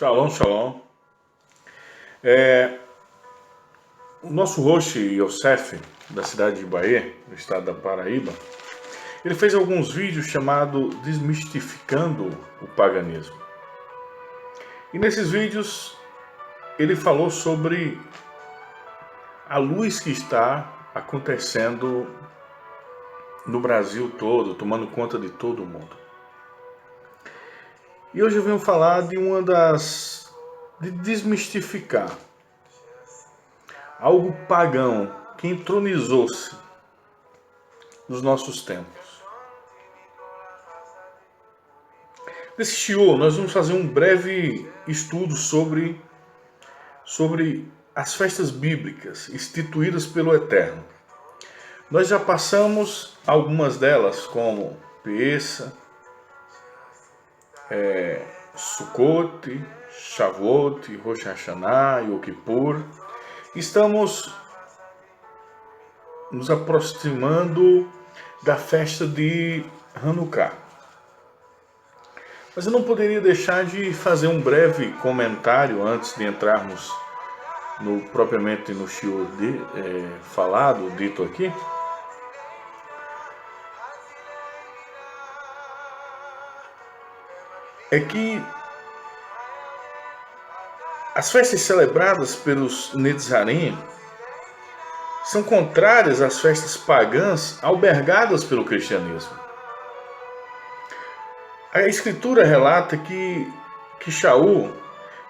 Shalom, shalom. O nosso host Yosef, da cidade de Bahia, do estado da Paraíba, ele fez alguns vídeos chamados Desmistificando o Paganismo. E nesses vídeos ele falou sobre a luz que está acontecendo no Brasil todo, tomando conta de todo o mundo. E hoje eu venho falar de de desmistificar algo pagão que entronizou-se nos nossos tempos. Nesse shiur, nós vamos fazer um breve estudo sobre as festas bíblicas instituídas pelo Eterno. Nós já passamos algumas delas, como Peça, Sukkot, Shavuot, Rosh Hashanah, Yom Kippur. Estamos nos aproximando da festa de Hanukkah. Mas eu não poderia deixar de fazer um breve comentário antes de entrarmos propriamente no shiur dito aqui. É que as festas celebradas pelos Netzarim são contrárias às festas pagãs albergadas pelo cristianismo. A Escritura relata que Shaul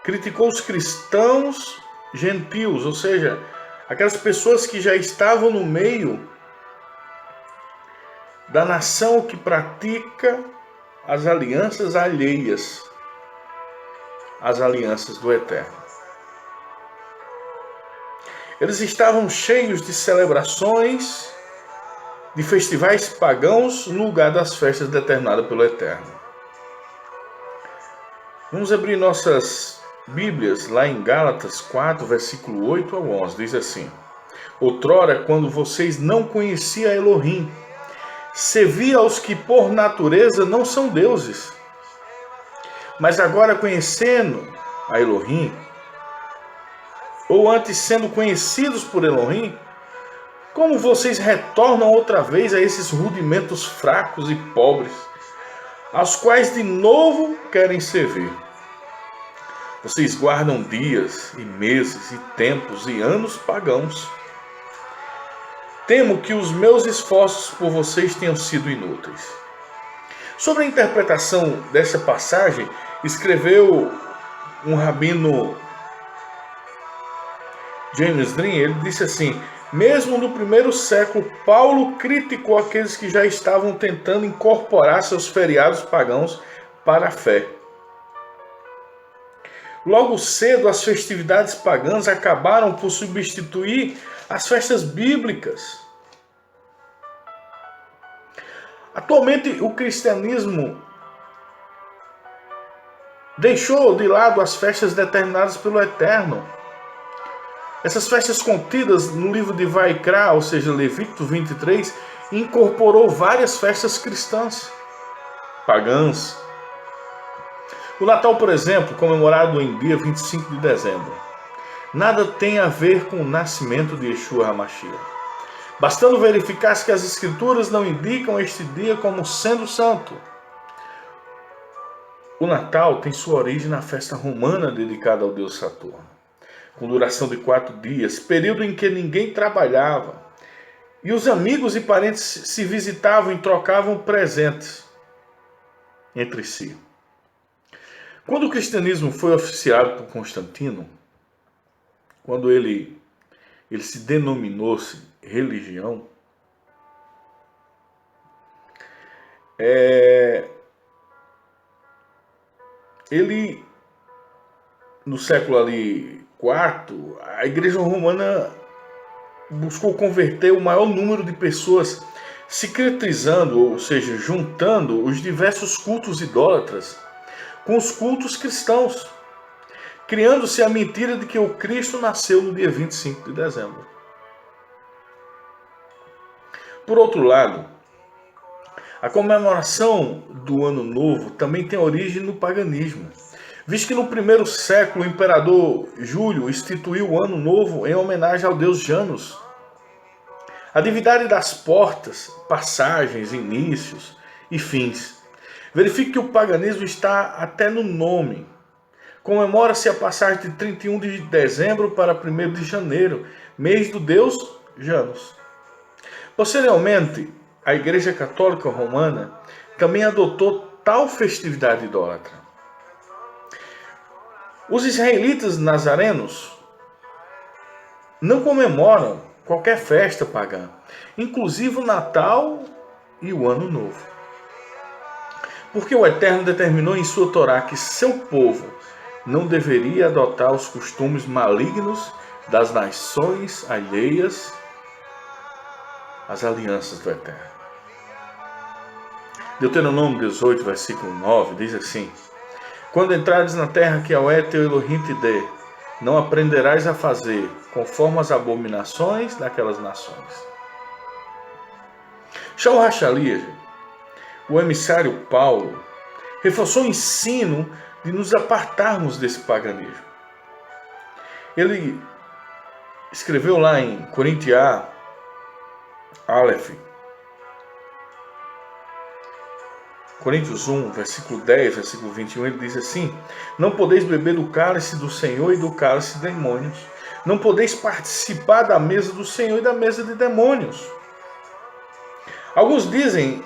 criticou os cristãos gentios, ou seja, aquelas pessoas que já estavam no meio da nação que pratica as alianças alheias às alianças do Eterno. Eles estavam cheios de celebrações, de festivais pagãos no lugar das festas determinadas pelo Eterno. Vamos abrir nossas Bíblias lá em Gálatas 4, versículo 8 ao 11. Diz assim: Outrora, quando vocês não conheciam Elohim, servia aos que por natureza não são deuses. Mas agora conhecendo a Elohim, ou antes sendo conhecidos por Elohim, como vocês retornam outra vez a esses rudimentos fracos e pobres, aos quais de novo querem servir? Vocês guardam dias e meses e tempos e anos pagãos. Temo que os meus esforços por vocês tenham sido inúteis. Sobre a interpretação dessa passagem, escreveu um rabino James Green. Ele disse assim: mesmo no primeiro século, Paulo criticou aqueles que já estavam tentando incorporar seus feriados pagãos para a fé. Logo cedo, as festividades pagãs acabaram por substituir as festas bíblicas. Atualmente, o cristianismo deixou de lado as festas determinadas pelo Eterno. Essas festas contidas no livro de Vaikra, ou seja, Levítico 23, incorporou várias festas cristãs, pagãs. O Natal, por exemplo, comemorado em dia 25 de dezembro, nada tem a ver com o nascimento de Yeshua HaMashiach. Bastando verificar que as Escrituras não indicam este dia como sendo santo. O Natal tem sua origem na festa romana dedicada ao deus Saturno, com duração de 4 dias, período em que ninguém trabalhava, e os amigos e parentes se visitavam e trocavam presentes entre si. Quando o cristianismo foi oficiado por Constantino, quando ele se denominou-se religião, ele, no século IV, a Igreja Romana buscou converter o maior número de pessoas, sincretizando, ou seja, juntando os diversos cultos idólatras com os cultos cristãos, criando-se a mentira de que o Cristo nasceu no dia 25 de dezembro. Por outro lado, a comemoração do Ano Novo também tem origem no paganismo. visto que no primeiro século o imperador Júlio instituiu o Ano Novo em homenagem ao deus Janus. A divindade das portas, passagens, inícios e fins. Verifique que o paganismo está até no nome. Comemora-se a passagem de 31 de dezembro para 1º de janeiro, mês do deus Janus. Posteriormente, a Igreja Católica Romana também adotou tal festividade idólatra. Os israelitas nazarenos não comemoram qualquer festa pagã, inclusive o Natal e o Ano Novo. Porque o Eterno determinou em sua Torá que seu povo não deveria adotar os costumes malignos das nações alheias às alianças do Eterno. Deuteronômio 18, versículo 9, diz assim: quando entrares na terra que Yahweh teu Elohim te dê, não aprenderás a fazer conforme as abominações daquelas nações. Shaul HaShaliach, o emissário Paulo, reforçou o ensino de nos apartarmos desse paganismo. Ele escreveu lá em Coríntios Aleph, Coríntios 1, versículo 10, versículo 21, ele diz assim: não podeis beber do cálice do Senhor e do cálice de demônios. Não podeis participar da mesa do Senhor e da mesa de demônios. Alguns dizem: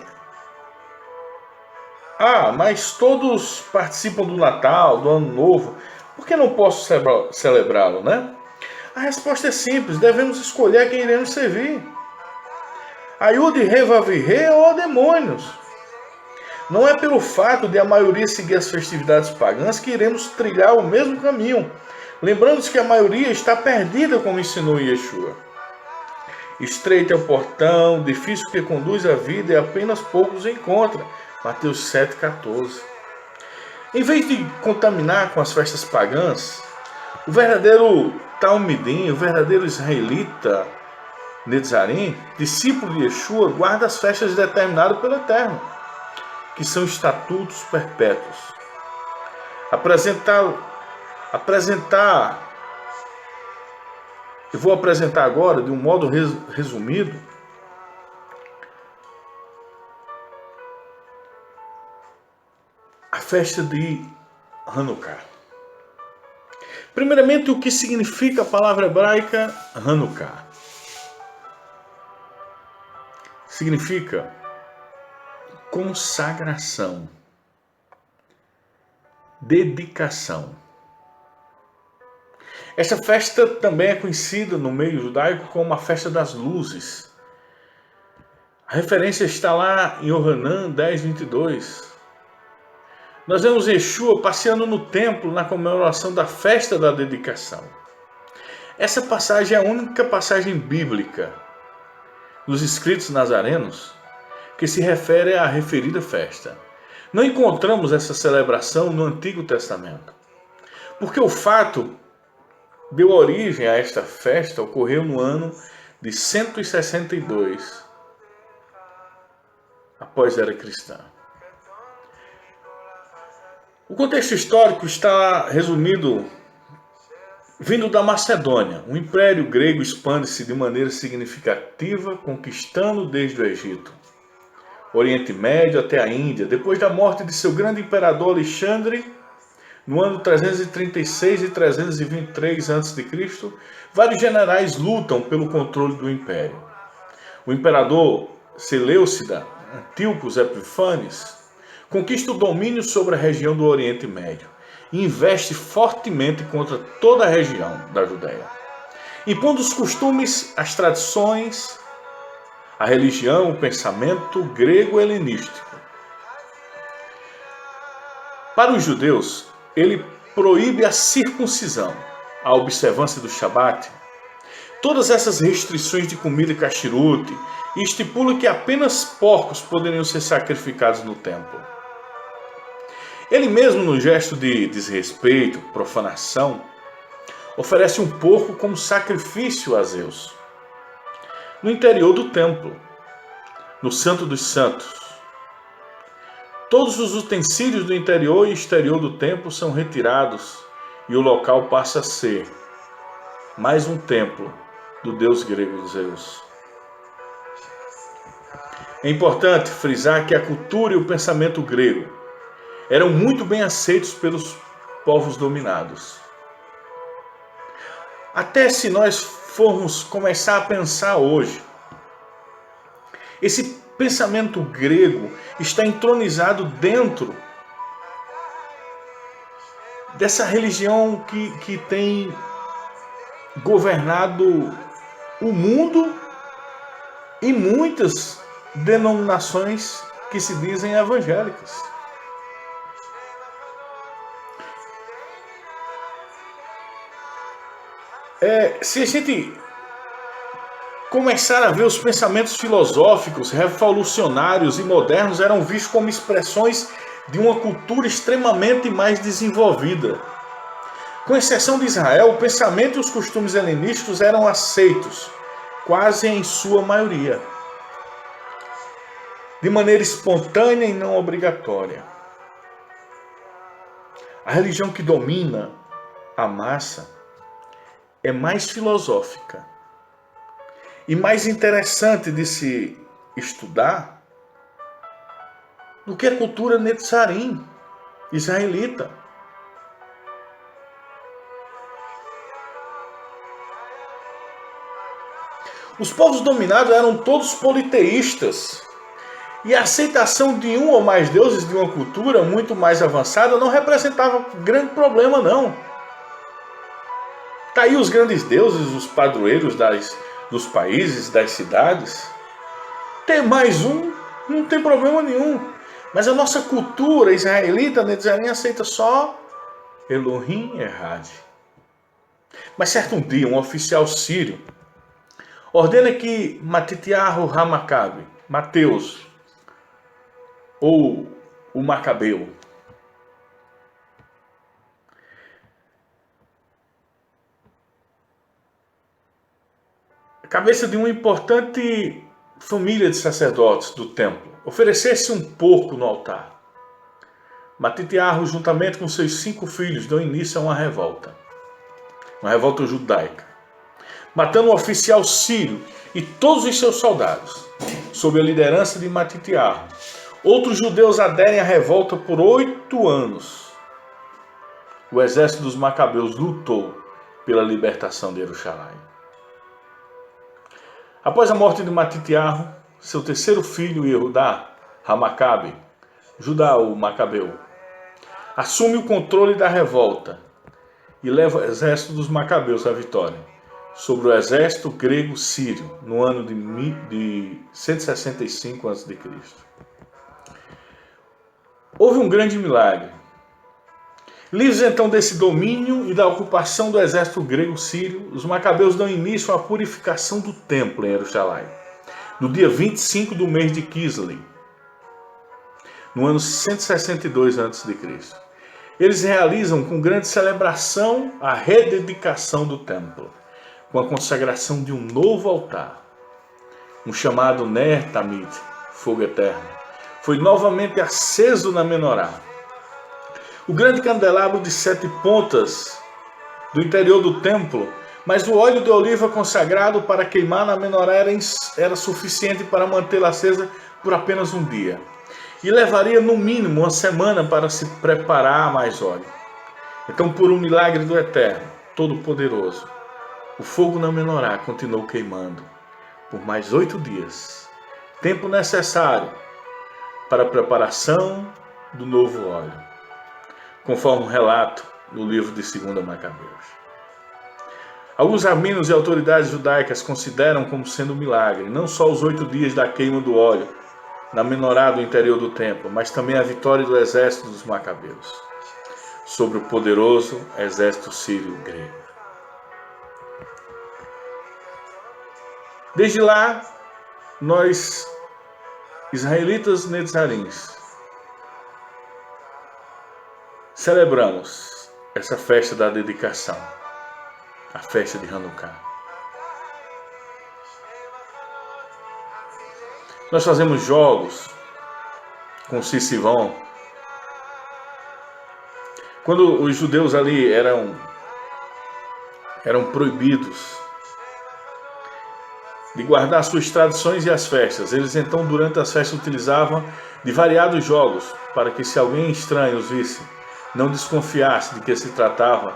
mas todos participam do Natal, do Ano Novo, por que não posso celebrá-lo, né? A resposta é simples: devemos escolher quem iremos servir. A Yud Revavirê ou demônios. Não é pelo fato de a maioria seguir as festividades pagãs que iremos trilhar o mesmo caminho. Lembrando-se que a maioria está perdida, como ensinou Yeshua. Estreito é o portão, difícil que conduz a vida e apenas poucos encontram. Mateus 7,14. Em vez de contaminar com as festas pagãs, o verdadeiro Talmidim, o verdadeiro israelita Netzarim, discípulo de Yeshua, guarda as festas determinadas pelo Eterno, que são estatutos perpétuos. Eu vou apresentar agora, de um modo resumido, a festa de Hanukkah. Primeiramente, o que significa a palavra hebraica Hanukkah? Significa consagração, dedicação. Esta festa também é conhecida no meio judaico como a festa das luzes. A referência está lá em Yohanan 10:22. Nós vemos Yeshua passeando no templo na comemoração da festa da dedicação. Essa passagem é a única passagem bíblica dos escritos nazarenos que se refere à referida festa. Não encontramos essa celebração no Antigo Testamento, porque o fato deu origem a esta festa ocorreu no ano de 162 após a era cristã. O contexto histórico está resumido vindo da Macedônia. O Império Grego expande-se de maneira significativa, conquistando desde o Egito, Oriente Médio até a Índia. Depois da morte de seu grande imperador Alexandre, no ano 336 e 323 a.C., vários generais lutam pelo controle do império. O imperador Seleucida Antíocos Epífanes conquista o domínio sobre a região do Oriente Médio e investe fortemente contra toda a região da Judéia, impondo os costumes, as tradições, a religião, o pensamento grego-helenístico. Para os judeus, ele proíbe a circuncisão, a observância do Shabat, todas essas restrições de comida e kashrut, e estipula que apenas porcos poderiam ser sacrificados no templo. Ele mesmo, no gesto de desrespeito, profanação, oferece um porco como sacrifício a Zeus. No interior do templo, no Santo dos Santos, Todos os utensílios do interior e exterior do templo são retirados e o local passa a ser mais um templo do deus grego Zeus. É importante frisar que a cultura e o pensamento grego eram muito bem aceitos pelos povos dominados. Até se nós formos começar a pensar hoje, esse pensamento grego está entronizado dentro dessa religião que tem governado o mundo e muitas denominações que se dizem evangélicas. Se a gente começar a ver, os pensamentos filosóficos, revolucionários e modernos eram vistos como expressões de uma cultura extremamente mais desenvolvida. Com exceção de Israel, o pensamento e os costumes helenísticos eram aceitos, quase em sua maioria, de maneira espontânea e não obrigatória. A religião que domina a massa é mais filosófica e mais interessante de se estudar do que a cultura netzarim, israelita. Os povos dominados eram todos politeístas, e a aceitação de um ou mais deuses de uma cultura muito mais avançada não representava grande problema, não. Tá aí os grandes deuses, os padroeiros dos países, das cidades. Ter mais um não tem problema nenhum. Mas a nossa cultura israelita, netzarim, aceita só Elohim Errad. Mas certo um dia, um oficial sírio ordena que Matitiahu HaMacabe, Mateus, ou o Macabeu, cabeça de uma importante família de sacerdotes do templo, oferecesse um porco no altar. Matitiahu, juntamente com seus 5 filhos, dão início a uma revolta judaica, matando o oficial sírio e todos os seus soldados, sob a liderança de Matitiahu. Outros judeus aderem à revolta por 8 anos. O exército dos Macabeus lutou pela libertação de Jerusalém. Após a morte de Matitiahu, seu terceiro filho, Yehudá HaMacabe, Judá o Macabeu, assume o controle da revolta e leva o exército dos Macabeus à vitória sobre o exército grego sírio no ano de 165 a.C. Houve um grande milagre. Livres então desse domínio e da ocupação do exército grego sírio, os macabeus dão início à purificação do templo em Jerusalém, no dia 25 do mês de Kislev, no ano 162 a.C. Eles realizam com grande celebração a rededicação do templo, com a consagração de um novo altar, um chamado Ner Tamid, fogo eterno. Foi novamente aceso na menorá. O grande candelabro de 7 pontas do interior do templo, mas o óleo de oliva consagrado para queimar na menorá era suficiente para mantê-la acesa por apenas um dia. E levaria no mínimo uma semana para se preparar a mais óleo. Então, por um milagre do Eterno, Todo-Poderoso, o fogo na menorá continuou queimando por mais 8 dias, tempo necessário para a preparação do novo óleo, conforme o relato no livro de 2 Macabeus. Alguns rabinos e autoridades judaicas consideram como sendo um milagre não só os 8 dias da queima do óleo na menorá do interior do templo, mas também a vitória do exército dos Macabeus sobre o poderoso exército sírio grego. Desde lá, nós, israelitas netzarins, celebramos essa festa da dedicação, a festa de Hanukkah. Nós fazemos jogos com Sisivão. Quando os judeus ali eram proibidos de guardar suas tradições e as festas, eles então durante as festas utilizavam de variados jogos para que, se alguém estranho os visse, não desconfiasse de que se tratava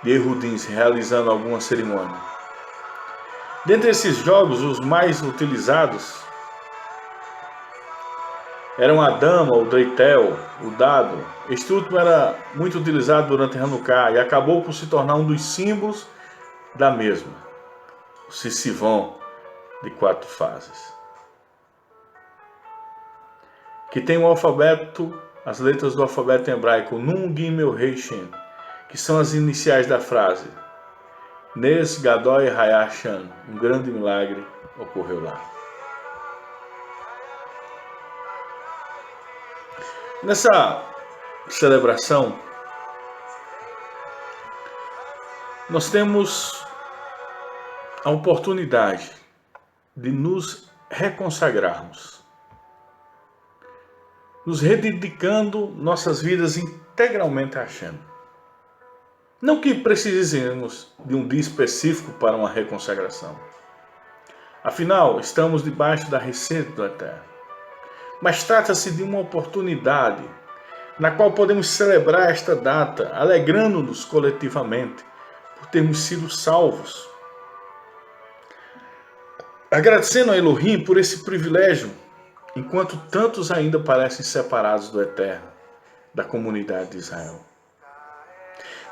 de erudins realizando alguma cerimônia. Dentre esses jogos, os mais utilizados eram a dama, o dreitel, o dado. Este último era muito utilizado durante Hanukkah e acabou por se tornar um dos símbolos da mesma, o Sisivão de 4 fases, que tem o alfabeto, as letras do alfabeto hebraico Nun, Gimel, Rei, Shin, que são as iniciais da frase Nes Gadol Hayashan, um grande milagre ocorreu lá. Nessa celebração, nós temos a oportunidade de nos reconsagrarmos, nos rededicando nossas vidas integralmente a Hashem. Não que precisemos de um dia específico para uma reconsagração. Afinal, estamos debaixo da receita do Eterno. Mas trata-se de uma oportunidade na qual podemos celebrar esta data, alegrando-nos coletivamente por termos sido salvos. Agradecendo a Elohim por esse privilégio, enquanto tantos ainda parecem separados do Eterno, da comunidade de Israel.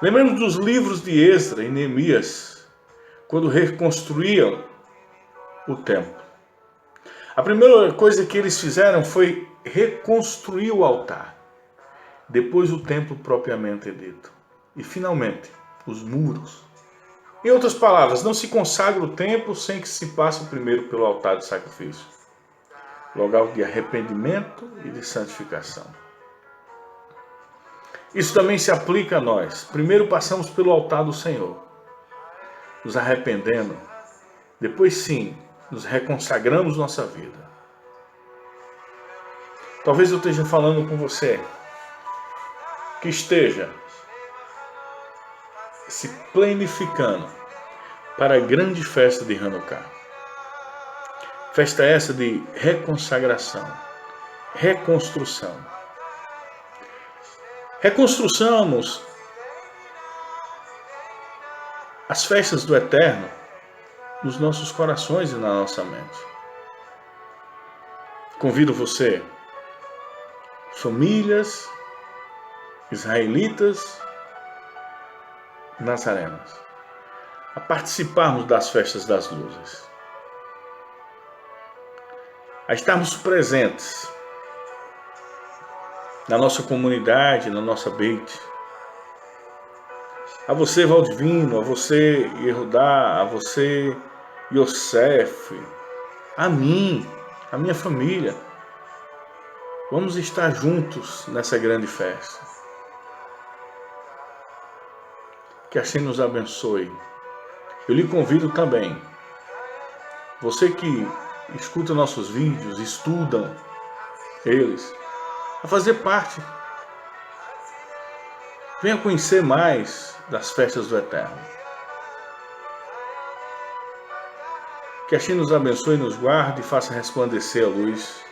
Lembramos dos livros de Esdra e Neemias, quando reconstruíam o templo. A primeira coisa que eles fizeram foi reconstruir o altar, depois o templo propriamente dito, e finalmente os muros. Em outras palavras, não se consagra o templo sem que se passe primeiro pelo altar de sacrifício, lugar de arrependimento e de santificação. Isso também se aplica a nós. Primeiro passamos pelo altar do Senhor, nos arrependendo. Depois sim, nos reconsagramos nossa vida. Talvez eu esteja falando com você que esteja se planificando para a grande festa de Hanukkah. Festa essa de reconsagração, reconstrução. Reconstruçamos as festas do Eterno nos nossos corações e na nossa mente. Convido você, famílias, israelitas, nazarenas, a participarmos das festas das luzes, a estarmos presentes na nossa comunidade, na nossa Beit. A você, Valdivino, a você, Yehudá, a você, Yosef, a mim, a minha família. Vamos estar juntos nessa grande festa. Que assim nos abençoe. Eu lhe convido também, você que escuta nossos vídeos, estudam eles, a fazer parte. Venha conhecer mais das festas do Eterno. Que assim nos abençoe, nos guarde e faça resplandecer a luz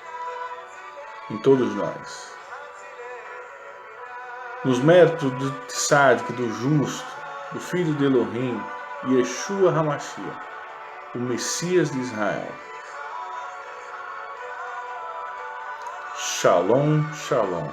em todos nós. Nos méritos do Tzadik, do justo, do Filho de Elohim, Yeshua HaMashiach, o Messias de Israel. Shalom, shalom.